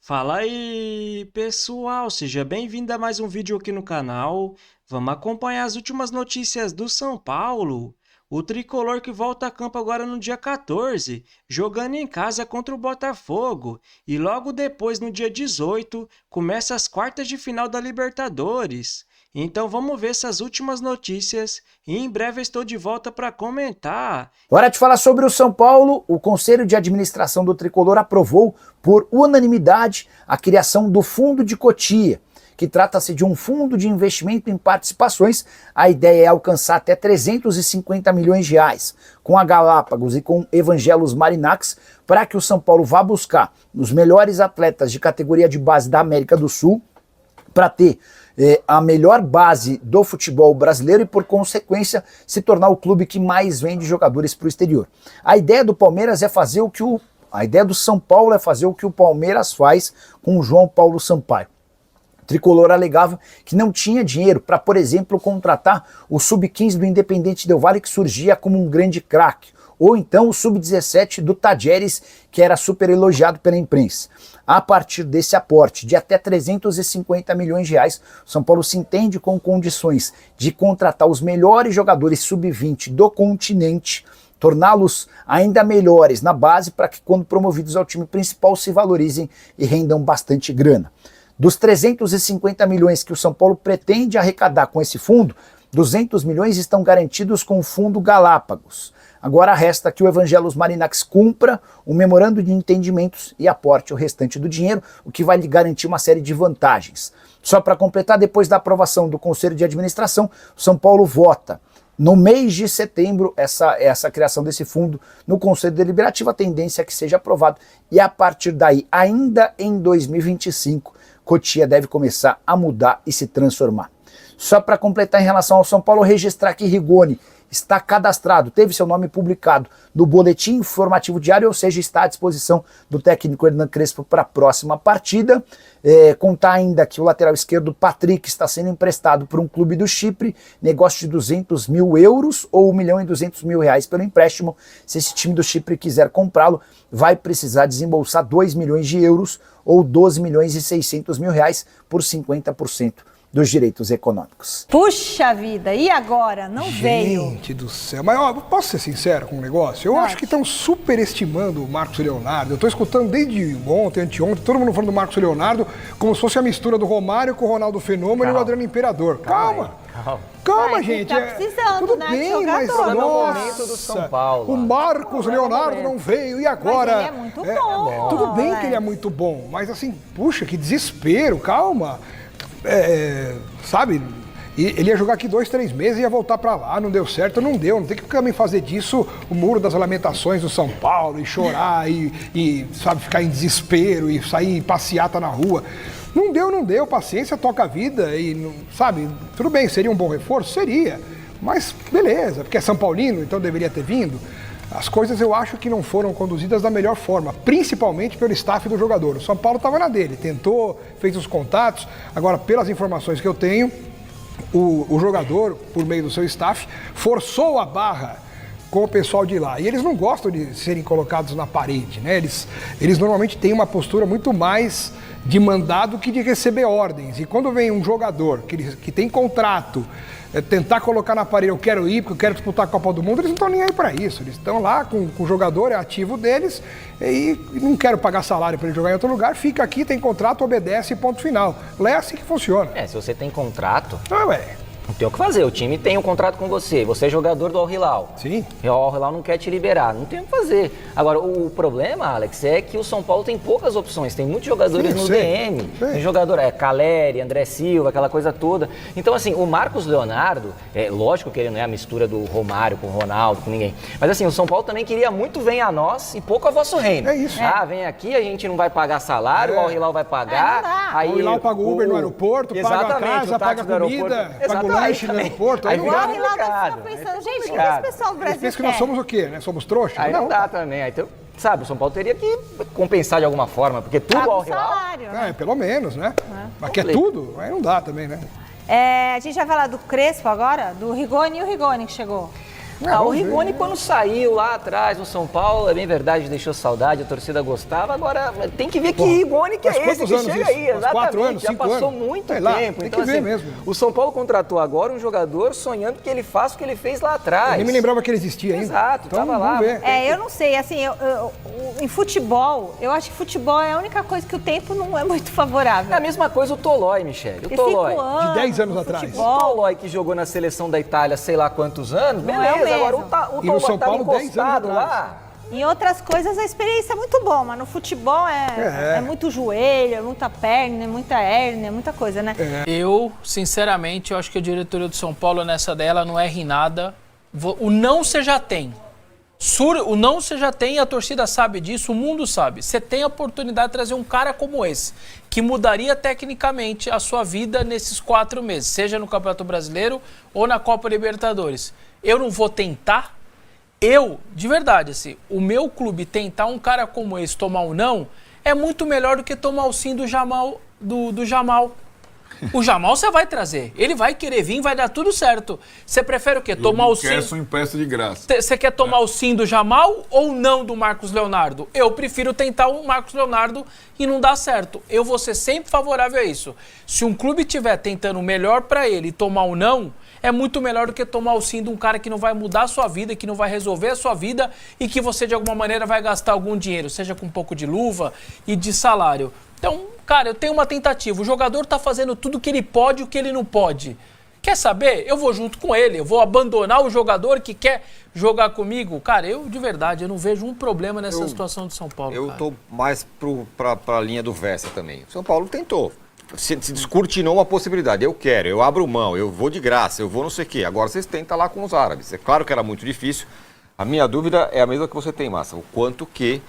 Fala aí, pessoal! Seja bem-vindo a mais um vídeo aqui no canal. Vamos acompanhar as últimas notícias do São Paulo. O tricolor que volta a campo agora no dia 14, jogando em casa contra o Botafogo. E logo depois, no dia 18, começa as quartas de final da Libertadores. Então vamos ver essas últimas notícias e em breve estou de volta para comentar. Hora de falar sobre o São Paulo. O Conselho de Administração do Tricolor aprovou por unanimidade a criação do Fundo de Cotia, que trata-se de um fundo de investimento em participações. A ideia é alcançar até 350 milhões de reais com a Galápagos e com Evangelos Marinax, para que o São Paulo vá buscar os melhores atletas de categoria de base da América do Sul, para ter a melhor base do futebol brasileiro e, por consequência, se tornar o clube que mais vende jogadores para o exterior. A ideia do Palmeiras é fazer a ideia do São Paulo é fazer o que o Palmeiras faz com o João Paulo Sampaio. O Tricolor alegava que não tinha dinheiro para, por exemplo, contratar o Sub-15 do Independente Del Valle, que surgia como um grande craque, ou então o Sub-17 do Tadjeres, que era super elogiado pela imprensa. A partir desse aporte de até 350 milhões de reais, São Paulo se entende com condições de contratar os melhores jogadores Sub-20 do continente, torná-los ainda melhores na base para que, quando promovidos ao time principal, se valorizem e rendam bastante grana. Dos 350 milhões que o São Paulo pretende arrecadar com esse fundo, 200 milhões estão garantidos com o fundo Galápagos. Agora resta que o Evangelos Marinax cumpra o memorando de entendimentos e aporte o restante do dinheiro, o que vai lhe garantir uma série de vantagens. Só para completar, depois da aprovação do Conselho de Administração, o São Paulo vota no mês de setembro essa criação desse fundo no Conselho Deliberativo. A tendência é que seja aprovado e, a partir daí, ainda em 2025, Cotia deve começar a mudar e se transformar. Só para completar, em relação ao São Paulo, registrar que Rigoni está cadastrado, teve seu nome publicado no Boletim Informativo Diário, ou seja, está à disposição do técnico Hernan Crespo para a próxima partida. Contar ainda que o lateral esquerdo Patrick está sendo emprestado por um clube do Chipre, negócio de 200 mil euros ou 1 milhão e 200 mil reais pelo empréstimo. Se esse time do Chipre quiser comprá-lo, vai precisar desembolsar 2 milhões de euros ou 12 milhões e 600 mil reais por 50% dos direitos econômicos. Puxa vida, e agora? Não veio. Gente do céu, mas ó, posso ser sincero com um negócio? Eu acho que estão superestimando o Marcos Leonardo. Eu tô escutando desde ontem, anteontem, todo mundo falando do Marcos Leonardo como se fosse a mistura do Romário com o Ronaldo Fenômeno e o Adriano Imperador. Calma, gente. Tá precisando, tudo né, bem, mas no momento do São Paulo. O Marcos Leonardo não veio, e agora? Mas ele é muito bom. Tudo bem que ele é muito bom, mas assim, puxa, que desespero, calma. Sabe, ele ia jogar aqui 2, 3 meses e ia voltar pra lá, não deu certo, não deu, não tem que também fazer disso o muro das lamentações do São Paulo e chorar e sabe, ficar em desespero e sair passeata na rua. Não deu, paciência, toca a vida e, sabe, tudo bem, seria um bom reforço? Seria, mas beleza, porque é São Paulino, então deveria ter vindo. As coisas eu acho que não foram conduzidas da melhor forma, principalmente pelo staff do jogador. O São Paulo estava na dele, tentou, fez os contatos. Agora, pelas informações que eu tenho, o jogador, por meio do seu staff, forçou a barra com o pessoal de lá. E eles não gostam de serem colocados na parede, né? Eles normalmente têm uma postura muito mais de mandar do que de receber ordens. E quando vem um jogador que tem contrato, tentar colocar na parede, eu quero ir porque eu quero disputar a Copa do Mundo, eles não estão nem aí para isso. Eles estão lá com o jogador, é ativo deles, e não quero pagar salário para ele jogar em outro lugar, fica aqui, tem contrato, obedece, ponto final. Lá é assim que funciona. Se você tem contrato, ué. não tem o que fazer. O time tem um contrato com você, você é jogador do Al Hilal. Sim. E o Al Hilal não quer te liberar, não tem o que fazer. Agora, o problema, Alex, é que o São Paulo tem poucas opções, tem muitos jogadores no DM. Tem jogador, Caleri, André Silva, aquela coisa toda. Então, assim, o Marcos Leonardo, lógico que ele não é a mistura do Romário com o Ronaldo, com ninguém. Mas assim, o São Paulo também queria muito venha a nós e pouco a vosso reino. É isso. Vem aqui, a gente não vai pagar salário, o Al Hilal vai pagar. Aí, o Al Hilal paga o Uber no aeroporto, paga a casa, paga a comida, paga o lanche no aeroporto. Aí O vira Al Hilal deve ficar complicado. pensando, gente, o que esse pessoal do Brasil Eles pensam que nós somos o quê, né? Somos trouxas? Aí não dá também. Aí, sabe, o São Paulo teria que compensar de alguma forma, porque tudo paga Al o Hilal. salário, né? Pelo menos, né? Mas quer tudo? Aí não dá também, né? A gente vai falar do Crespo agora, do Rigoni e o Rigoni que chegou. O Rigoni, quando saiu lá atrás no São Paulo, é bem verdade, deixou saudade, a torcida gostava. Agora tem que ver que Rigoni que é esse que chega aí, exatamente. 4 anos, já passou anos. muito Sei tempo. lá, tem Então, que ver assim, mesmo. o São Paulo contratou agora um jogador sonhando que ele faça o que ele fez lá atrás. Eu nem me lembrava que ele existia ainda. Exato, então, tava lá. Vamos ver. Eu não sei, assim, em futebol, eu acho que futebol é a única coisa que o tempo não é muito favorável. É a mesma coisa o Tolói, Michele. O Porque Tolói. 5 anos, De 10 anos no atrás. O futebol, Tolói que jogou na seleção da Itália sei lá quantos anos, Não é o beleza. Agora mesmo. o E no Tolói São tava Paulo, 10 anos encostado atrás. lá. Em outras coisas a experiência é muito boa, mas no futebol é muito joelho, é muita perna, é muita hérnia, é muita coisa, né? Eu, sinceramente, eu acho que a diretoria do São Paulo nessa dela não erra em nada. O não você já tem. O não você já tem, a torcida sabe disso, o mundo sabe. Você tem a oportunidade de trazer um cara como esse, que mudaria tecnicamente a sua vida nesses 4 meses, seja no Campeonato Brasileiro ou na Copa Libertadores. Eu não vou tentar? De verdade, assim, o meu clube tentar um cara como esse tomar um não é muito melhor do que tomar o sim do Jamal. Do Jamal. O Jamal você vai trazer. Ele vai querer vir, vai dar tudo certo. Você prefere o quê? Tomar o sim? Eu um empresto de graça. Você quer tomar o sim do Jamal ou não do Marcos Leonardo? Eu prefiro tentar o Marcos Leonardo e não dá certo. Eu vou ser sempre favorável a isso. Se um clube estiver tentando o melhor para ele e tomar o não, é muito melhor do que tomar o sim de um cara que não vai mudar a sua vida, que não vai resolver a sua vida e que você de alguma maneira vai gastar algum dinheiro, seja com um pouco de luva e de salário. Então, cara, eu tenho uma tentativa. O jogador tá fazendo tudo o que ele pode e o que ele não pode. Quer saber? Eu vou junto com ele. Eu vou abandonar o jogador que quer jogar comigo. Cara, de verdade, eu não vejo um problema nessa situação do São Paulo. Eu cara. tô mais pra linha do Vessa também. O São Paulo tentou. Se descortinou uma possibilidade. Eu quero, eu abro mão, eu vou de graça, eu vou não sei o quê. Agora vocês tentam lá com os árabes. É claro que era muito difícil. A minha dúvida é a mesma que você tem, Massa. O quanto que,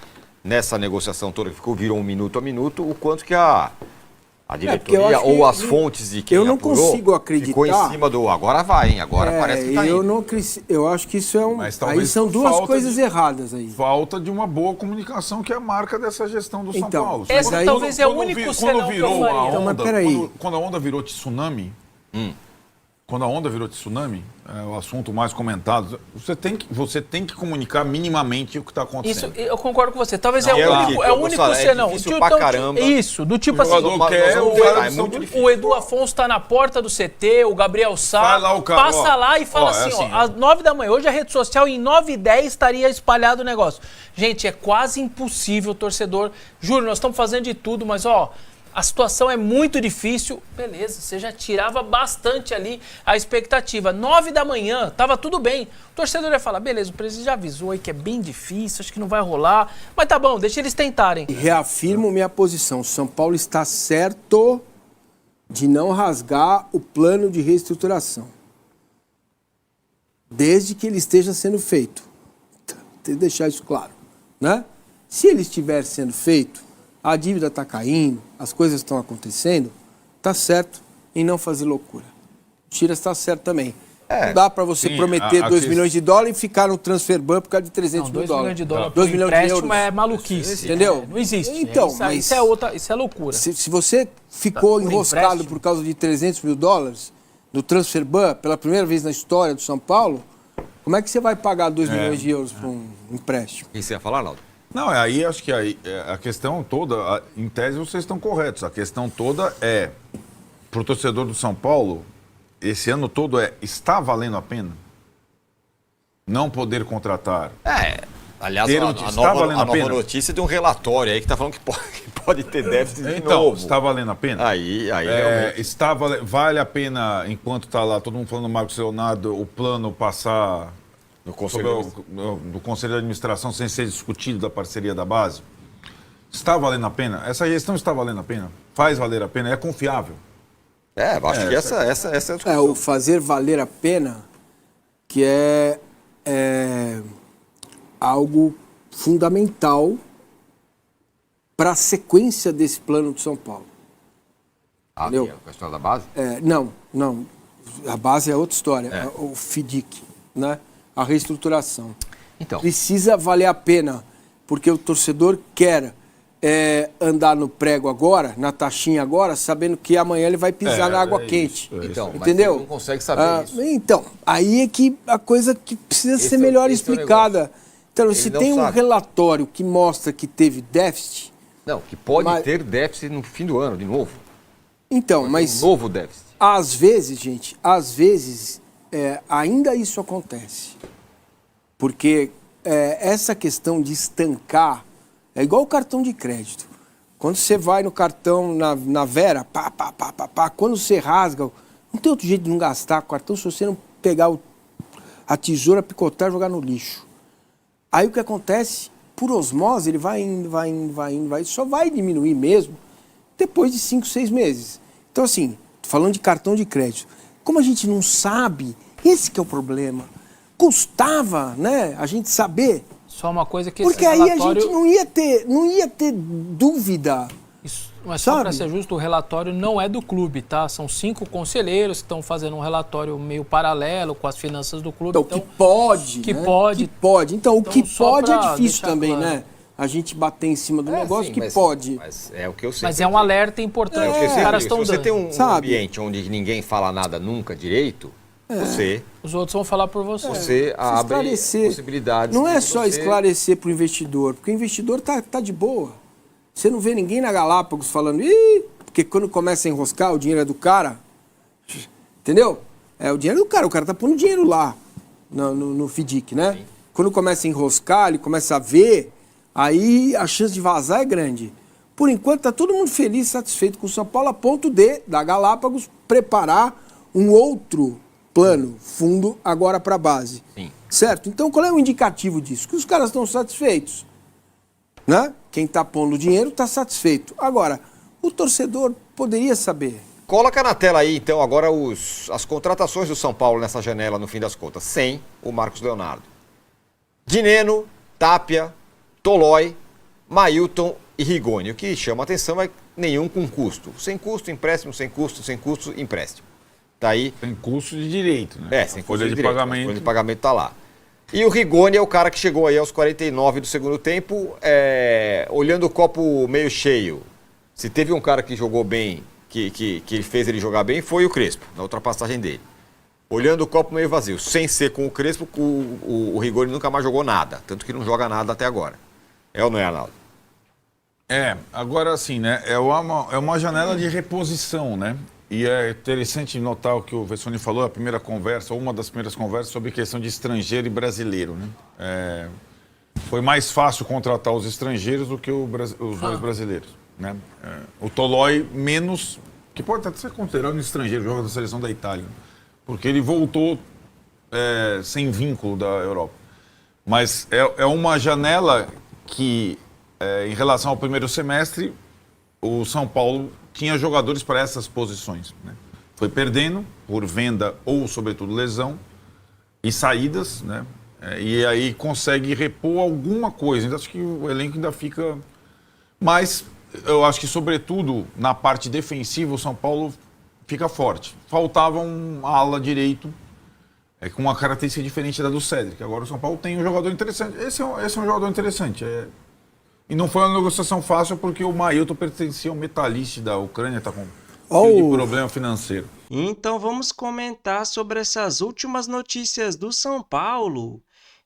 nessa negociação toda que virou um minuto a minuto, o quanto que a diretoria ou as fontes de quem eu não apurou, consigo acreditar. ficou em cima do agora vai, hein? Agora parece que tá indo. Eu acho que isso é Mas aí talvez são duas falta coisas de- erradas aí. Falta de uma boa comunicação, que é a marca dessa gestão do São Então, Paulo. esse Mas aí- talvez é o único senão Quando que eu virou faria. a Então, mas onda, peraí. quando a onda virou tsunami, quando a onda virou tsunami, é o assunto mais comentado, você tem que comunicar minimamente o que está Isso, acontecendo. eu concordo com você. Talvez Não, é é o o único, que- é o único é senão. difícil pra caramba. Isso, do tipo O assim, jogador nós quer, vamos o ver, cara é muito difícil. o Edu Afonso está na porta do CT, o Gabriel Sá, Vai lá o cara, passa ó, lá e fala ó, assim, é assim, ó, às 9 da manhã, hoje a rede social, em 9h10 estaria espalhado o negócio. Gente, é quase impossível, torcedor. Juro, nós estamos fazendo de tudo, mas ó, a situação é muito difícil. Beleza, você já tirava bastante ali a expectativa. 9 da manhã, tava tudo bem. O torcedor ia falar, beleza, o presidente já avisou aí que é bem difícil, acho que não vai rolar. Mas tá bom, deixa eles tentarem. E reafirmo minha posição. O São Paulo está certo de não rasgar o plano de reestruturação. Desde que ele esteja sendo feito. Tem que deixar isso claro, né? Se ele estiver sendo feito, a dívida está caindo, as coisas estão acontecendo, está certo em não fazer loucura. O Tira está certo também. Não dá para você sim, prometer a 2 milhões de dólares e ficar no transfer ban por causa de 300 Não, mil 2 dólares. milhões de dólares 2 por milhões de empréstimo euros. é maluquice. Entendeu? Não existe. Então, isso, mas isso é loucura. se você ficou Por enroscado empréstimo. por causa de 300 mil dólares no transfer ban pela primeira vez na história do São Paulo, como é que você vai pagar 2 milhões de euros para um empréstimo? O que você ia falar, Naldo? Não, aí acho que a questão toda, em tese vocês estão corretos, a questão toda é, para o torcedor do São Paulo, esse ano todo está valendo a pena não poder contratar? Aliás, Termos, a está nova, valendo a a nova pena? notícia de um relatório aí que está falando que pode ter déficit de Então, novo. está valendo a pena? Aí realmente. Vale a pena, enquanto está lá todo mundo falando do Marcos Leonardo, o plano passar No conselho. do Conselho de Administração sem ser discutido da parceria da base? Está valendo a pena? Essa gestão está valendo a pena? Faz valer a pena? É confiável? Acho que essa é a discussão. É, o fazer valer a pena, que é algo fundamental para a sequência desse plano do São Paulo. Entendeu? A questão da base? Não. A base é outra história. O FIDIC, né? A reestruturação. Então. Precisa valer a pena, porque o torcedor quer andar no prego agora, na taxinha agora, sabendo que amanhã ele vai pisar na água quente. Então, entendeu? Mas você não consegue saber isso. Então, aí é que a coisa que precisa ser melhor explicada. Então, se tem um relatório que mostra que teve déficit... Não, que pode ter déficit no fim do ano, de novo. Então, mas... Um novo déficit. Às vezes, gente, ainda isso acontece. Porque essa questão de estancar é igual o cartão de crédito. Quando você vai no cartão, na Vera, quando você rasga, não tem outro jeito de não gastar com o cartão se você não pegar a tesoura, picotar e jogar no lixo. Aí o que acontece? Por osmose, ele vai indo, só vai diminuir mesmo depois de 5, 6 meses. Então, assim, falando de cartão de crédito, como a gente não sabe, esse que é o problema. Custava, né, a gente saber. Só uma coisa que porque esse relatório... aí a gente não ia ter dúvida. Isso, mas só para ser justo, o relatório não é do clube, tá? São 5 conselheiros que estão fazendo um relatório meio paralelo com as finanças do clube. Então, que pode. Que né? pode. Que pode. Então, o que pode é difícil também, claro, né? A gente bater em cima do negócio que pode. Mas é o que eu sei. Mas é um alerta importante que os caras estão dando. Se você tem um ambiente onde ninguém fala nada nunca direito, os outros vão falar por você. Você abre possibilidades. Não é só esclarecer para o investidor, porque o investidor tá de boa. Você não vê ninguém na Galápagos falando, porque quando começa a enroscar, o dinheiro é do cara. Entendeu? É o dinheiro do cara, o cara tá pondo dinheiro lá no FDIC, né? Sim. Quando começa a enroscar, ele começa a ver, aí a chance de vazar é grande. Por enquanto, tá todo mundo feliz, satisfeito com o São Paulo, a ponto da Galápagos preparar um outro plano, fundo, agora para a base. Sim. Certo? Então, qual é o indicativo disso? Que os caras estão satisfeitos. Né? Quem está pondo dinheiro está satisfeito. Agora, o torcedor poderia saber. Coloca na tela aí, então, agora as contratações do São Paulo nessa janela, no fim das contas, sem o Marcos Leonardo. Dineno, Tapia, Tolói, Mailton e Rigoni. O que chama a atenção é nenhum com custo. Sem custo, empréstimo, sem custo, empréstimo. Tá aí. Sem custo de direito, né? Sem folha custo de pagamento. A folha de pagamento tá lá. E o Rigoni é o cara que chegou aí aos 49 do segundo tempo, olhando o copo meio cheio. Se teve um cara que jogou bem, que fez ele jogar bem, foi o Crespo, na ultrapassagem dele. Olhando o copo meio vazio. Sem ser com o Crespo, o Rigoni nunca mais jogou nada. Tanto que não joga nada até agora. É ou não é, Arnaldo? Agora assim, né? É uma janela de reposição, né? E é interessante notar o que o Vessone falou, a primeira conversa, ou uma das primeiras conversas sobre questão de estrangeiro e brasileiro, né? Foi mais fácil contratar os estrangeiros do que os dois brasileiros, né? O Tolói menos, que pode até ser considerado um estrangeiro, joga da seleção da Itália, porque ele voltou sem vínculo da Europa. Mas é uma janela que, em relação ao primeiro semestre, o São Paulo tinha jogadores para essas posições, né? Foi perdendo por venda ou, sobretudo, lesão e saídas, né? E aí consegue repor alguma coisa. Então, acho que o elenco ainda fica... Mas eu acho que, sobretudo, na parte defensiva, o São Paulo fica forte. Faltava um ala direito com uma característica diferente da do Cédric. Agora o São Paulo tem um jogador interessante. Esse é um jogador interessante. E não foi uma negociação fácil porque o Mailton pertencia ao Metalist da Ucrânia, está com cheio de problema financeiro. Então vamos comentar sobre essas últimas notícias do São Paulo.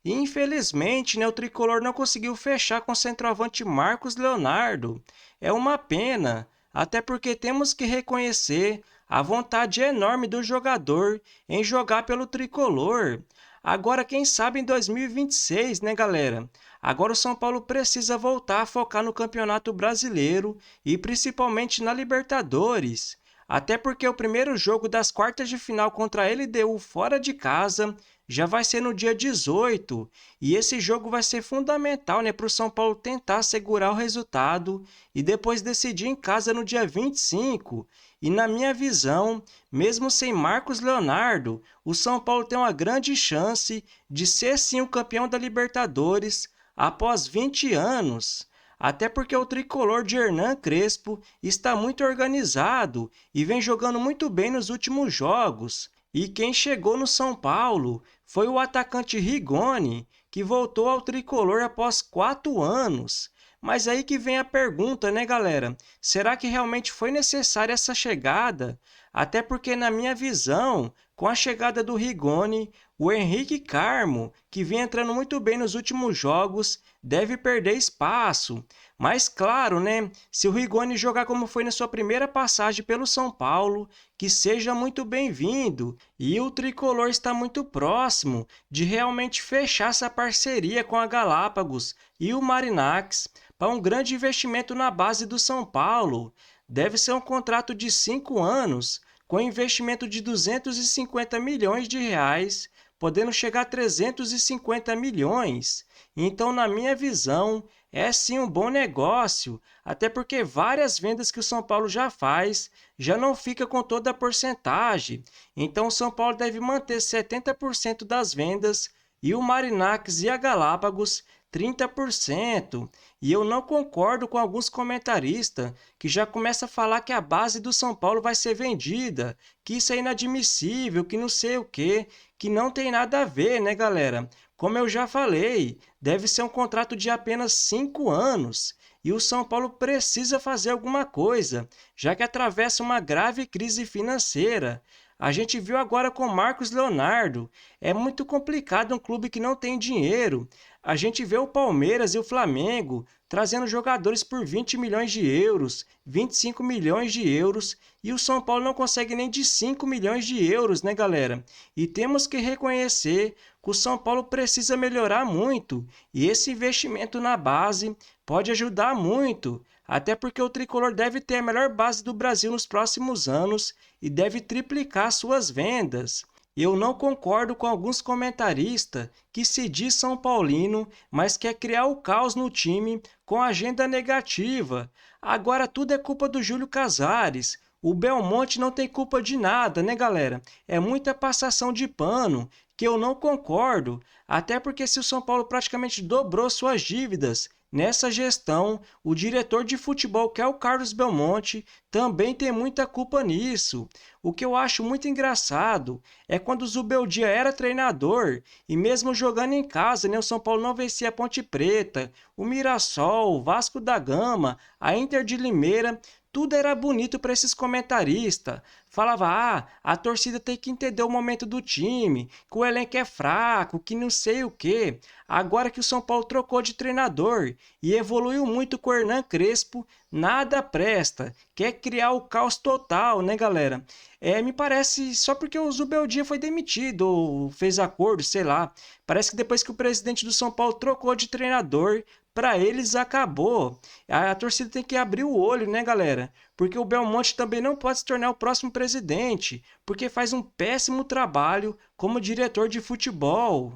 Infelizmente, né, o tricolor não conseguiu fechar com o centroavante Marcos Leonardo. É uma pena, até porque temos que reconhecer a vontade enorme do jogador em jogar pelo tricolor. Agora, quem sabe em 2026, né, galera? Agora o São Paulo precisa voltar a focar no Campeonato Brasileiro e principalmente na Libertadores. Até porque o primeiro jogo das quartas de final contra a LDU fora de casa já vai ser no dia 18. E esse jogo vai ser fundamental, né, para o São Paulo tentar segurar o resultado e depois decidir em casa no dia 25. E na minha visão, mesmo sem Marcos Leonardo, o São Paulo tem uma grande chance de ser sim o campeão da Libertadores após 20 anos. Até porque o tricolor de Hernan Crespo está muito organizado e vem jogando muito bem nos últimos jogos. E quem chegou no São Paulo foi o atacante Rigoni, que voltou ao tricolor após 4 anos. Mas aí que vem a pergunta, né, galera? Será que realmente foi necessária essa chegada? Até porque, na minha visão, com a chegada do Rigoni, o Henrique Carmo, que vem entrando muito bem nos últimos jogos, deve perder espaço. Mas claro, né? Se o Rigoni jogar como foi na sua primeira passagem pelo São Paulo, que seja muito bem-vindo. E o Tricolor está muito próximo de realmente fechar essa parceria com a Galápagos e o Marinax para um grande investimento na base do São Paulo. Deve ser um contrato de 5 anos, com investimento de 250 milhões de reais, podendo chegar a 350 milhões. Então, na minha visão, é sim um bom negócio, até porque várias vendas que o São Paulo já faz, já não fica com toda a porcentagem. Então, o São Paulo deve manter 70% das vendas e o Marinax e a Galápagos 30%. E eu não concordo com alguns comentaristas que já começam a falar que a base do São Paulo vai ser vendida, que isso é inadmissível, que não sei o quê, que não tem nada a ver, né, galera? Como eu já falei, deve ser um contrato de apenas 5 anos. E o São Paulo precisa fazer alguma coisa, já que atravessa uma grave crise financeira. A gente viu agora com Marcos Leonardo. É muito complicado um clube que não tem dinheiro. A gente vê o Palmeiras e o Flamengo trazendo jogadores por 20 milhões de euros, 25 milhões de euros, e o São Paulo não consegue nem de 5 milhões de euros, né, galera? E temos que reconhecer que o São Paulo precisa melhorar muito, e esse investimento na base pode ajudar muito, até porque o Tricolor deve ter a melhor base do Brasil nos próximos anos e deve triplicar suas vendas. Eu não concordo com alguns comentaristas que se diz São Paulino, mas quer criar o caos no time com agenda negativa. Agora tudo é culpa do Júlio Casares. O Belmonte não tem culpa de nada, né, galera? É muita passação de pano, que eu não concordo. Até porque se o São Paulo praticamente dobrou suas dívidas nessa gestão, o diretor de futebol, que é o Carlos Belmonte, também tem muita culpa nisso. O que eu acho muito engraçado é quando o Zubeldia era treinador e mesmo jogando em casa, né, o São Paulo não vencia a Ponte Preta, o Mirassol, o Vasco da Gama, a Inter de Limeira. Tudo era bonito para esses comentaristas. Falava, a torcida tem que entender o momento do time, que o elenco é fraco, que não sei o quê. Agora que o São Paulo trocou de treinador e evoluiu muito com o Hernan Crespo, nada presta. Quer criar o caos total, né, galera? Me parece só porque o Zubeldia foi demitido ou fez acordo, sei lá. Parece que depois que o presidente do São Paulo trocou de treinador, para eles acabou. A torcida tem que abrir o olho, né, galera? Porque o Belmonte também não pode se tornar o próximo presidente, porque faz um péssimo trabalho como diretor de futebol.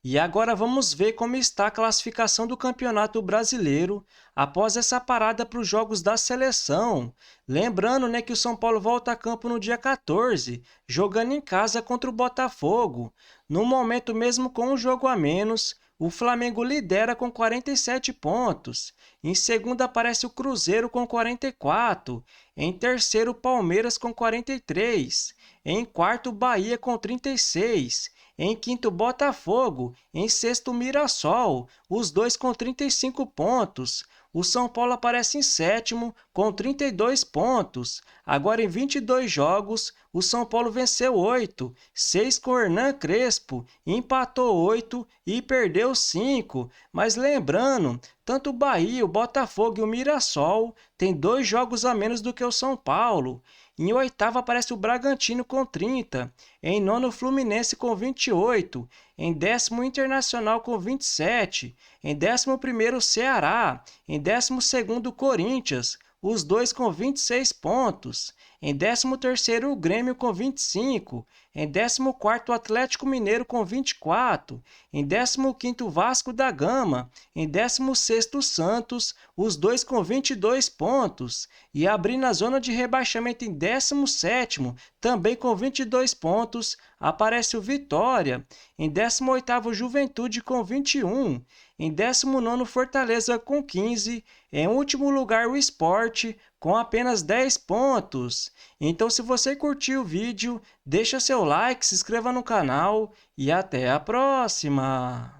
E agora vamos ver como está a classificação do Campeonato Brasileiro após essa parada para os jogos da seleção. Lembrando, né, que o São Paulo volta a campo no dia 14, jogando em casa contra o Botafogo. No momento, mesmo com um jogo a menos, o Flamengo lidera com 47 pontos. Em segundo aparece o Cruzeiro com 44. Em terceiro, o Palmeiras com 43. Em quarto, o Bahia com 36. Em quinto, Botafogo. Em sexto, Mirassol, os dois com 35 pontos. O São Paulo aparece em sétimo, com 32 pontos. Agora, em 22 jogos, o São Paulo venceu 8, 6 com o Hernan Crespo, empatou 8 e perdeu 5. Mas lembrando, tanto o Bahia, o Botafogo e o Mirassol têm 2 jogos a menos do que o São Paulo. Em oitavo aparece o Bragantino com 30, em nono o Fluminense com 28, em décimo o Internacional com 27, em 11º o Ceará, em 12º o Corinthians, os dois com 26 pontos, em 13º o Grêmio com 25, em 14º o Atlético Mineiro com 24, em 15º o Vasco da Gama, em 16º o Santos, os dois com 22 pontos, e abrindo a zona de rebaixamento em 17º, também com 22 pontos, aparece o Vitória, em 18º o Juventude com 21, em 19º Fortaleza com 15, em último lugar o Sport com apenas 10 pontos. Então, se você curtiu o vídeo, deixa seu like, se inscreva no canal e até a próxima!